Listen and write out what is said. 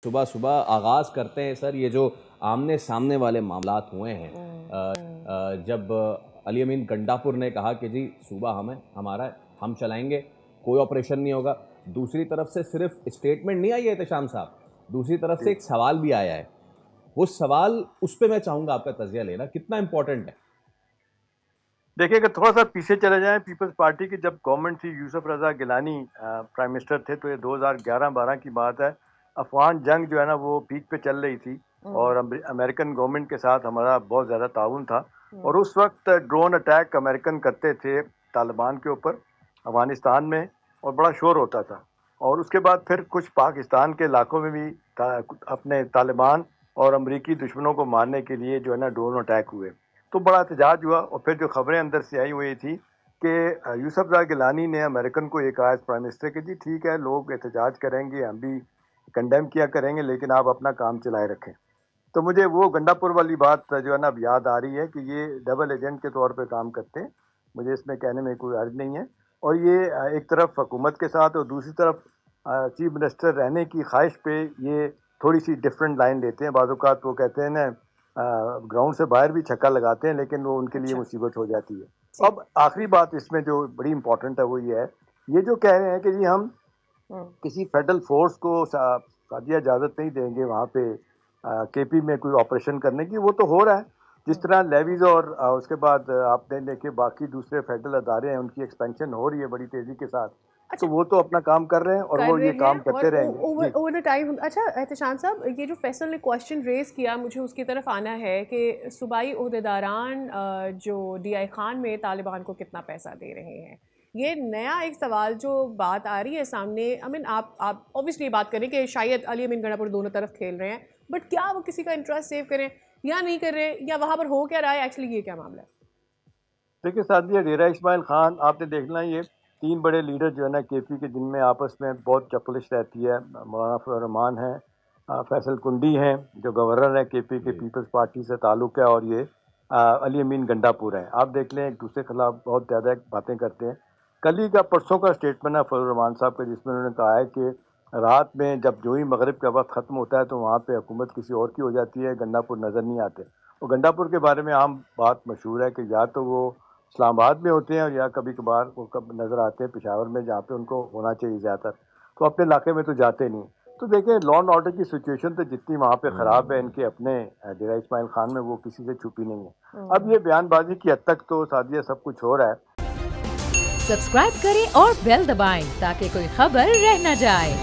صبح صبح آغاز کرتے ہیں سر یہ جو آمنے سامنے والے معاملات ہوئے ہیں، جب علی امین گنڈاپور نے کہا کہ جی صوبہ ہمارا ہے، ہم چلائیں گے، کوئی آپریشن نہیں ہوگا، دوسری طرف سے صرف اسٹیٹمنٹ نہیں آئی ہے احتشام صاحب، دوسری طرف سے ایک سوال بھی آیا ہے، وہ سوال اس پہ میں چاہوں گا آپ کا تجزیہ لینا کتنا امپورٹنٹ ہے۔ دیکھیں کہ تھوڑا سا پیچھے چلے جائیں، پیپلز پارٹی کی جب گورنمنٹ تھی، یوسف رضا گیلانی پرائم منسٹر تھے، تو یہ 2011-12 کی بات ہے۔ افغان جنگ جو ہے نا وہ پیک پہ چل رہی تھی اور امریکن گورنمنٹ کے ساتھ ہمارا بہت زیادہ تعاون تھا، اور اس وقت ڈرون اٹیک امریکن کرتے تھے طالبان کے اوپر افغانستان میں، اور بڑا شور ہوتا تھا، اور اس کے بعد پھر کچھ پاکستان کے علاقوں میں بھی اپنے طالبان اور امریکی دشمنوں کو مارنے کے لیے جو ہے نا ڈرون اٹیک ہوئے، تو بڑا احتجاج ہوا، اور پھر جو خبریں اندر سے آئی ہوئی تھی کہ یوسف رضا گیلانی نے امریکن کو یہ کہا پرائم منسٹر کہ جی ٹھیک ہے لوگ احتجاج کریں گے، ہم بھی کنڈیم کیا کریں گے، لیکن آپ اپنا کام چلائے رکھیں۔ تو مجھے وہ گنڈاپور والی بات جو ہے نا اب یاد آ رہی ہے کہ یہ ڈبل ایجنٹ کے طور پہ کام کرتے ہیں، مجھے اس میں کہنے میں کوئی حرج نہیں ہے، اور یہ ایک طرف حکومت کے ساتھ اور دوسری طرف چیف منسٹر رہنے کی خواہش پہ یہ تھوڑی سی ڈفرینٹ لائن لیتے ہیں۔ بعض اوقات وہ کہتے ہیں نا گراؤنڈ سے باہر بھی چھکا لگاتے ہیں، لیکن وہ ان کے لیے مصیبت ہو جاتی ہے۔ اب آخری بات اس میں جو بڑی امپورٹنٹ ہے وہ یہ ہے، یہ جو کہہ رہے ہیں کہ جی ہم کسی فیڈرل فورس کو سعودیہ اجازت نہیں دیں گے وہاں پہ کے پی میں کوئی آپریشن کرنے کی، وہ تو ہو رہا ہے جس طرح لیویز اور اس کے بعد آپ نے دیکھے باقی دوسرے فیڈرل ادارے ہیں ان کی ایکسپینشن ہو رہی ہے بڑی تیزی کے ساتھ، تو وہ تو اپنا کام کر رہے ہیں اور وہ یہ کام کرتے رہیں گے اوور ٹائم۔ اچھا احتشام صاحب، یہ جو فیصل نے کوشچن ریز کیا، مجھے اس کی طرف آنا ہے کہ صوبائی عہدیداران جو ڈی آئی خان میں طالبان کو کتنا پیسہ دے رہے ہیں، یہ نیا ایک سوال جو بات آ رہی ہے سامنے۔ آپ اوبیسلی بات کریں کہ شاید علی امین گنڈاپور دونوں طرف کھیل رہے ہیں، بٹ کیا وہ کسی کا انٹرسٹ سیو کریں یا نہیں کر رہے، یا وہاں پر ہو کیا رہا ہے ایکچولی، یہ کیا معاملہ ہے؟ دیکھیے سعدیہ، ڈیرہ اسماعیل خان آپ نے دیکھنا، یہ تین بڑے لیڈر جو ہے نا کے پی کے، جن میں آپس میں بہت چپلش رہتی ہے، مولانا فضل الرحمان ہیں، فیصل کنڈی ہیں جو گورنر ہیں کے پی کے، پیپلز پارٹی سے تعلق ہے، اور یہ علی امین گنڈاپور ہیں۔ آپ دیکھ لیں ایک دوسرے کے خلاف بہت زیادہ باتیں کرتے ہیں۔ کل ہی کا پرسوں کا اسٹیٹمنٹ ہے فضل الرحمان صاحب کا، جس میں انہوں نے کہا ہے کہ رات میں جب جو ہی مغرب کا وقت ختم ہوتا ہے تو وہاں پہ حکومت کسی اور کی ہو جاتی ہے، گنڈاپور نظر نہیں آتے۔ اور گنڈاپور کے بارے میں عام بات مشہور ہے کہ یا تو وہ اسلام آباد میں ہوتے ہیں، اور یا کبھی کبھار وہ نظر آتے ہیں پشاور میں، جہاں پہ ان کو ہونا چاہیے زیادہ تر، تو اپنے علاقے میں تو جاتے نہیں۔ تو دیکھیں لا اینڈ آرڈر کی سچویشن تو جتنی وہاں پہ خراب ہے ان کے اپنے ڈیرہ اسماعیل خان میں، وہ کسی سے چھپی نہیں ہے۔ اب یہ بیان بازی کی حد تک تو سعدیہ سب کچھ ہو رہا ہے۔ سبسکرائب کریں اور بیل دبائیں تاکہ کوئی خبر رہ نہ جائے۔